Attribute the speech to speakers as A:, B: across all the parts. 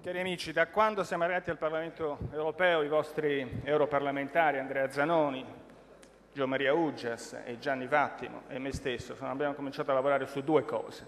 A: Cari amici, da quando siamo arrivati al Parlamento europeo i vostri europarlamentari Andrea Zanoni, Gio Maria Uggias e Gianni Vattimo e me stesso abbiamo cominciato a lavorare su due cose.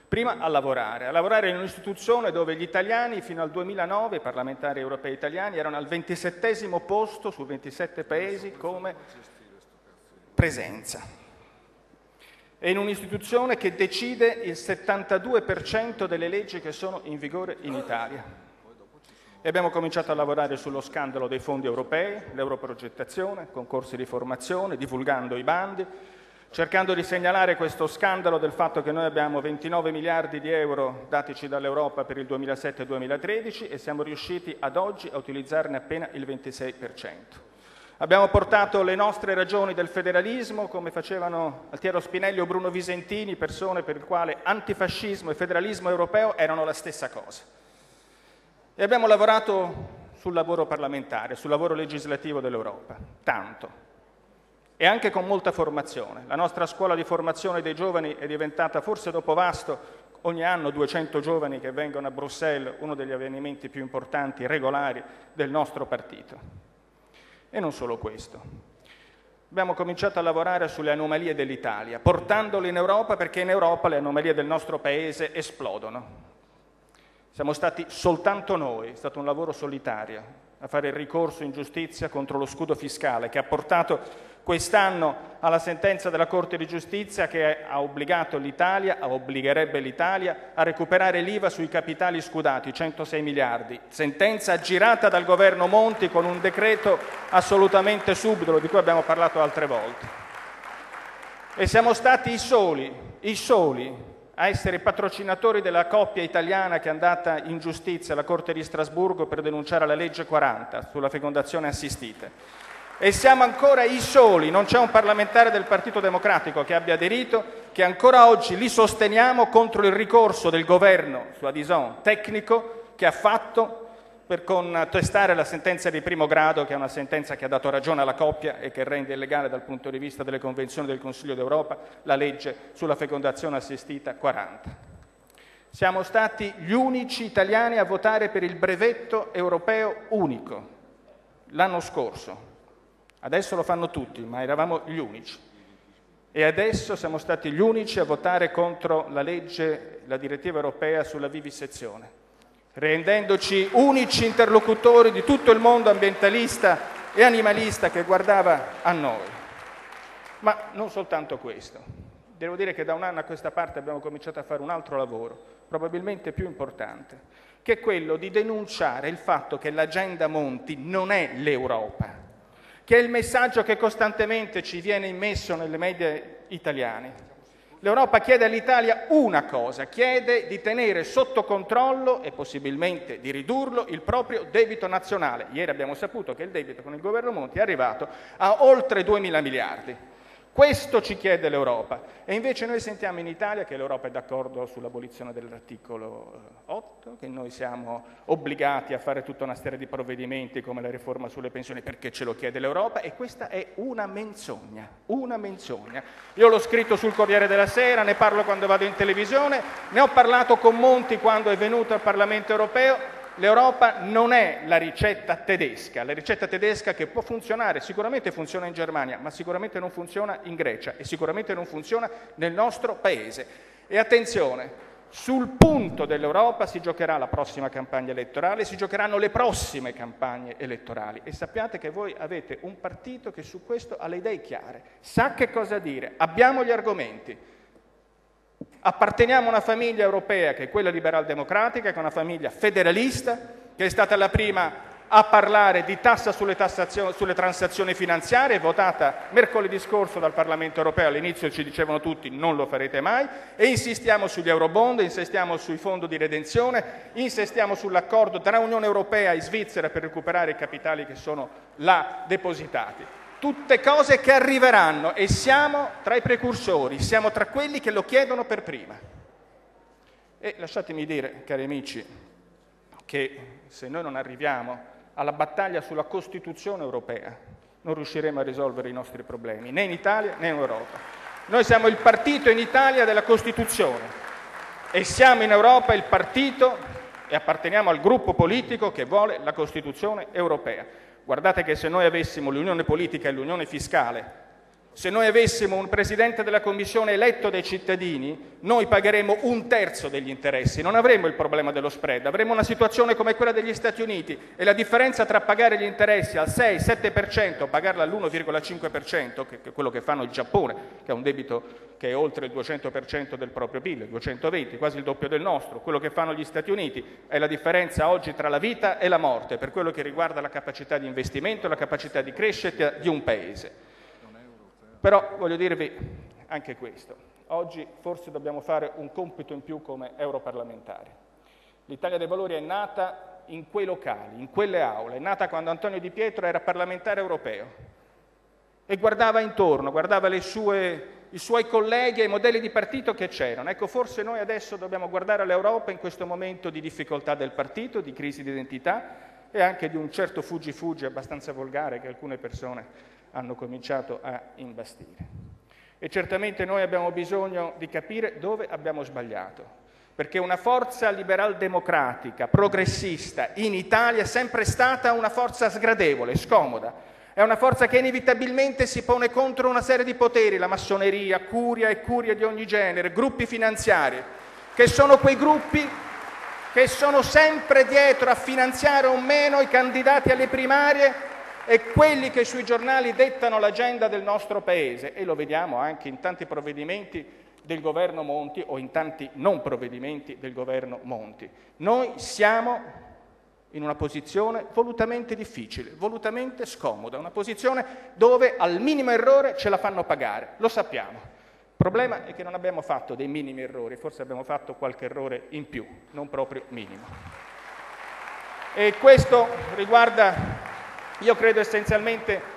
A: Prima a lavorare in un'istituzione dove gli italiani fino al 2009, i parlamentari europei italiani, erano al 27° posto su 27 paesi come presenza. È in un'istituzione che decide il 72% delle leggi che sono in vigore in Italia. E abbiamo cominciato a lavorare sullo scandalo dei fondi europei, l'europrogettazione, concorsi di formazione, divulgando i bandi, cercando di segnalare questo scandalo del fatto che noi abbiamo 29 miliardi di euro datici dall'Europa per il 2007-2013 e siamo riusciti ad oggi a utilizzarne appena il 26%. Abbiamo portato le nostre ragioni del federalismo, come facevano Altiero Spinelli o Bruno Visentini, persone per il quale antifascismo e federalismo europeo erano la stessa cosa. E abbiamo lavorato sul lavoro parlamentare, sul lavoro legislativo dell'Europa, tanto. E anche con molta formazione. La nostra scuola di formazione dei giovani è diventata, forse dopo Vasto, ogni anno 200 giovani che vengono a Bruxelles, uno degli avvenimenti più importanti, regolari, del nostro partito. E non solo questo. Abbiamo cominciato a lavorare sulle anomalie dell'Italia, portandole in Europa perché in Europa le anomalie del nostro Paese esplodono. Siamo stati soltanto noi, è stato un lavoro solitario, a fare il ricorso in giustizia contro lo scudo fiscale che ha portato quest'anno alla sentenza della Corte di Giustizia che ha obbligato l'Italia, obbligherebbe l'Italia a recuperare l'IVA sui capitali scudati, 106 miliardi. Sentenza aggirata dal governo Monti con un decreto assolutamente subdolo, di cui abbiamo parlato altre volte. E siamo stati i soli a essere patrocinatori della coppia italiana che è andata in giustizia alla Corte di Strasburgo per denunciare la legge 40 sulla fecondazione assistita. E siamo ancora i soli, non c'è un parlamentare del Partito Democratico che abbia aderito, che ancora oggi li sosteniamo contro il ricorso del governo su Adison tecnico che ha fatto per contestare la sentenza di primo grado, che è una sentenza che ha dato ragione alla coppia e che rende illegale dal punto di vista delle convenzioni del Consiglio d'Europa la legge sulla fecondazione assistita 40. Siamo stati gli unici italiani a votare per il brevetto europeo unico l'anno scorso. Adesso lo fanno tutti, ma eravamo gli unici. E adesso siamo stati gli unici a votare contro la legge, la direttiva europea sulla vivisezione, rendendoci unici interlocutori di tutto il mondo ambientalista e animalista che guardava a noi. Ma non soltanto questo. Devo dire che da un anno a questa parte abbiamo cominciato a fare un altro lavoro, probabilmente più importante, che è quello di denunciare il fatto che l'agenda Monti non è l'Europa, che è il messaggio che costantemente ci viene immesso nelle media italiane. L'Europa chiede all'Italia una cosa, chiede di tenere sotto controllo e possibilmente di ridurlo il proprio debito nazionale. Ieri abbiamo saputo che il debito con il governo Monti è arrivato a oltre 2.000 miliardi. Questo ci chiede l'Europa e invece noi sentiamo in Italia che l'Europa è d'accordo sull'abolizione dell'articolo 8, che noi siamo obbligati a fare tutta una serie di provvedimenti come la riforma sulle pensioni perché ce lo chiede l'Europa e questa è una menzogna, una menzogna. Io l'ho scritto sul Corriere della Sera, ne parlo quando vado in televisione, ne ho parlato con Monti quando è venuto al Parlamento europeo. L'Europa non è la ricetta tedesca che può funzionare, sicuramente funziona in Germania, ma sicuramente non funziona in Grecia e sicuramente non funziona nel nostro Paese. E attenzione, sul punto dell'Europa si giocherà la prossima campagna elettorale, si giocheranno le prossime campagne elettorali e sappiate che voi avete un partito che su questo ha le idee chiare, sa che cosa dire, abbiamo gli argomenti. Apparteniamo a una famiglia europea che è quella liberal-democratica, che è una famiglia federalista, che è stata la prima a parlare di tassa sulle transazioni finanziarie, votata mercoledì scorso dal Parlamento europeo. All'inizio ci dicevano tutti non lo farete mai e insistiamo sugli eurobond, insistiamo sui fondi di redenzione, insistiamo sull'accordo tra Unione Europea e Svizzera per recuperare i capitali che sono là depositati. Tutte cose che arriveranno e siamo tra i precursori, siamo tra quelli che lo chiedono per prima. E lasciatemi dire, cari amici, che se noi non arriviamo alla battaglia sulla Costituzione europea non riusciremo a risolvere i nostri problemi, né in Italia né in Europa. Noi siamo il partito in Italia della Costituzione e siamo in Europa il partito e apparteniamo al gruppo politico che vuole la Costituzione europea. Guardate che se noi avessimo l'unione politica e l'unione fiscale, se noi avessimo un Presidente della Commissione eletto dai cittadini, noi pagheremmo 1/3 degli interessi, non avremmo il problema dello spread, avremmo una situazione come quella degli Stati Uniti e la differenza tra pagare gli interessi al 6-7% o pagarla all'1,5%, che è quello che fanno il Giappone, che ha un debito che è oltre il 200% del proprio PIL, il 220, quasi il doppio del nostro, quello che fanno gli Stati Uniti è la differenza oggi tra la vita e la morte per quello che riguarda la capacità di investimento e la capacità di crescita di un Paese. Però voglio dirvi anche questo, oggi forse dobbiamo fare un compito in più come europarlamentari. L'Italia dei Valori è nata in quei locali, in quelle aule, è nata quando Antonio Di Pietro era parlamentare europeo e guardava intorno, guardava i suoi colleghi e i modelli di partito che c'erano. Ecco, forse noi adesso dobbiamo guardare all'Europa in questo momento di difficoltà del partito, di crisi di identità e anche di un certo fuggi-fuggi abbastanza volgare che alcune persone hanno cominciato a imbastire. E certamente noi abbiamo bisogno di capire dove abbiamo sbagliato, perché una forza liberal-democratica, progressista, in Italia è sempre stata una forza sgradevole, scomoda. È una forza che inevitabilmente si pone contro una serie di poteri, la massoneria, curia e curie di ogni genere, gruppi finanziari, che sono quei gruppi che sono sempre dietro a finanziare o meno i candidati alle primarie e quelli che sui giornali dettano l'agenda del nostro Paese, e lo vediamo anche in tanti provvedimenti del governo Monti o in tanti non provvedimenti del governo Monti. Noi siamo in una posizione volutamente difficile, volutamente scomoda, una posizione dove al minimo errore ce la fanno pagare, lo sappiamo. Il problema è che non abbiamo fatto dei minimi errori, forse abbiamo fatto qualche errore in più, non proprio minimo. E questo riguarda, io credo essenzialmente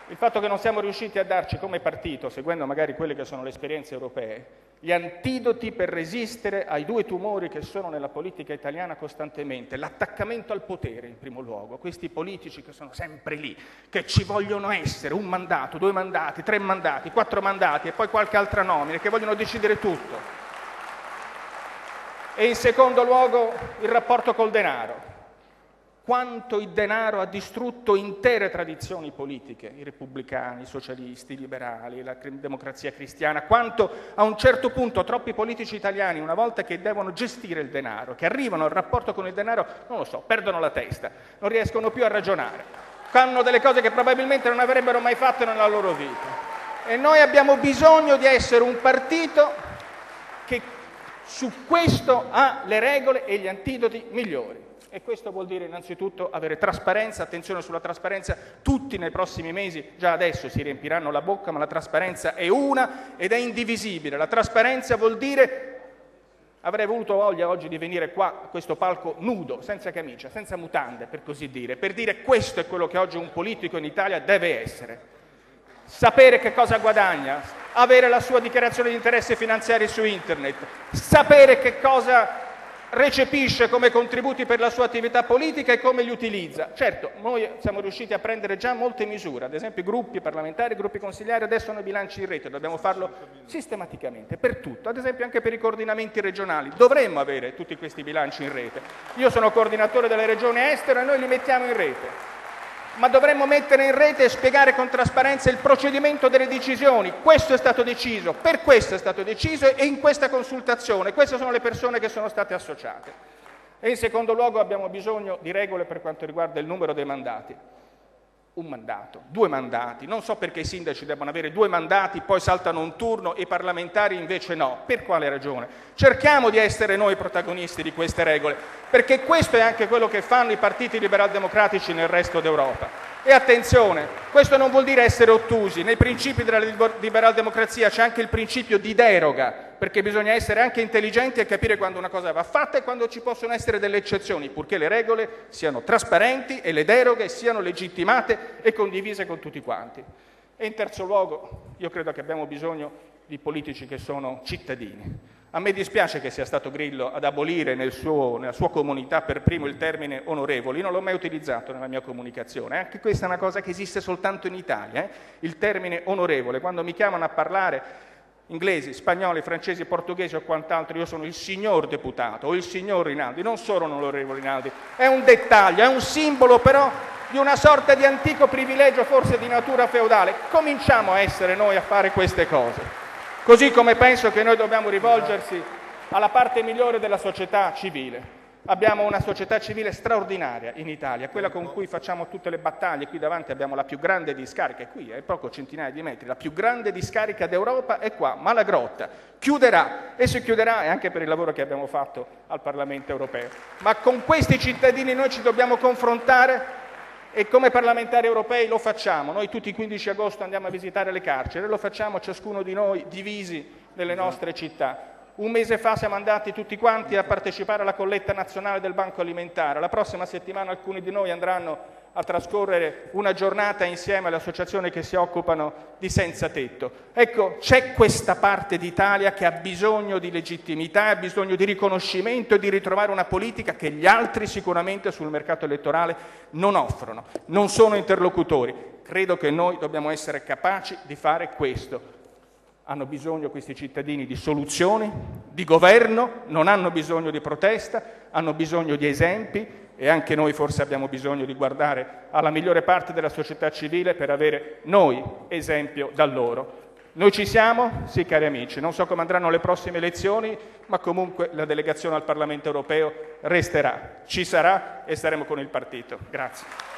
A: il fatto che non siamo riusciti a darci come partito, seguendo magari quelle che sono le esperienze europee, gli antidoti per resistere ai due tumori che sono nella politica italiana costantemente, l'attaccamento al potere in primo luogo, questi politici che sono sempre lì, che ci vogliono essere, 1 mandato, 2 mandati, 3 mandati, 4 mandati e poi qualche altra nomina, che vogliono decidere tutto. E in secondo luogo il rapporto col denaro. Quanto il denaro ha distrutto intere tradizioni politiche, i repubblicani, i socialisti, i liberali, la democrazia cristiana, quanto a un certo punto troppi politici italiani, una volta che devono gestire il denaro, che arrivano al rapporto con il denaro, non lo so, perdono la testa, non riescono più a ragionare, fanno delle cose che probabilmente non avrebbero mai fatto nella loro vita. E noi abbiamo bisogno di essere un partito che su questo ha le regole e gli antidoti migliori. E questo vuol dire innanzitutto avere trasparenza, attenzione sulla trasparenza, tutti nei prossimi mesi, già adesso si riempiranno la bocca, ma la trasparenza è una ed è indivisibile. La trasparenza vuol dire, avrei avuto voglia oggi di venire qua a questo palco nudo, senza camicia, senza mutande per così dire, per dire questo è quello che oggi un politico in Italia deve essere. Sapere che cosa guadagna, avere la sua dichiarazione di interessi finanziari su internet, sapere che cosa recepisce come contributi per la sua attività politica e come li utilizza. Certo, noi siamo riusciti a prendere già molte misure, ad esempio i gruppi parlamentari, i gruppi consigliari adesso hanno i bilanci in rete, dobbiamo farlo sistematicamente, per tutto, ad esempio anche per i coordinamenti regionali, dovremmo avere tutti questi bilanci in rete. Io sono coordinatore delle regioni estere e noi li mettiamo in rete. Ma dovremmo mettere in rete e spiegare con trasparenza il procedimento delle decisioni. Questo è stato deciso, per questo è stato deciso e in questa consultazione. Queste sono le persone che sono state associate. E in secondo luogo abbiamo bisogno di regole per quanto riguarda il numero dei mandati. 1 mandato, 2 mandati. Non so perché i sindaci debbano avere 2 mandati, poi saltano un turno e i parlamentari invece no. Per quale ragione? Cerchiamo di essere noi protagonisti di queste regole, perché questo è anche quello che fanno i partiti liberal-democratici nel resto d'Europa. E attenzione, questo non vuol dire essere ottusi. Nei principi della liberal-democrazia c'è anche il principio di deroga, perché bisogna essere anche intelligenti e capire quando una cosa va fatta e quando ci possono essere delle eccezioni, purché le regole siano trasparenti e le deroghe siano legittimate e condivise con tutti quanti. E in terzo luogo, io credo che abbiamo bisogno di politici che sono cittadini. A me dispiace che sia stato Grillo ad abolire nella sua comunità per primo il termine onorevoli, non l'ho mai utilizzato nella mia comunicazione, anche questa è una cosa che esiste soltanto in Italia, il termine onorevole, quando mi chiamano a parlare inglesi, spagnoli, francesi, portoghesi o quant'altro, io sono il signor deputato o il signor Rinaldi, non sono l'onorevole Rinaldi. È un dettaglio, è un simbolo però di una sorta di antico privilegio, forse di natura feudale. Cominciamo a essere noi a fare queste cose. Così come penso che noi dobbiamo rivolgersi alla parte migliore della società civile. Abbiamo una società civile straordinaria in Italia, quella con cui facciamo tutte le battaglie. Qui davanti abbiamo la più grande discarica, è qui, è poco centinaia di metri, la più grande discarica d'Europa è qua, Malagrotta. Chiuderà, e si chiuderà anche per il lavoro che abbiamo fatto al Parlamento europeo. Ma con questi cittadini noi ci dobbiamo confrontare e come parlamentari europei lo facciamo. Noi tutti il 15 agosto andiamo a visitare le carceri e lo facciamo ciascuno di noi divisi nelle nostre città. Un mese fa siamo andati tutti quanti a partecipare alla colletta nazionale del Banco Alimentare. La prossima settimana alcuni di noi andranno a trascorrere una giornata insieme alle associazioni che si occupano di senza tetto. Ecco, c'è questa parte d'Italia che ha bisogno di legittimità, ha bisogno di riconoscimento e di ritrovare una politica che gli altri sicuramente sul mercato elettorale non offrono. Non sono interlocutori. Credo che noi dobbiamo essere capaci di fare questo. Hanno bisogno questi cittadini di soluzioni, di governo, non hanno bisogno di protesta, hanno bisogno di esempi e anche noi forse abbiamo bisogno di guardare alla migliore parte della società civile per avere noi esempio da loro. Noi ci siamo? Sì, cari amici, non so come andranno le prossime elezioni, ma comunque la delegazione al Parlamento europeo resterà, ci sarà e staremo con il partito. Grazie.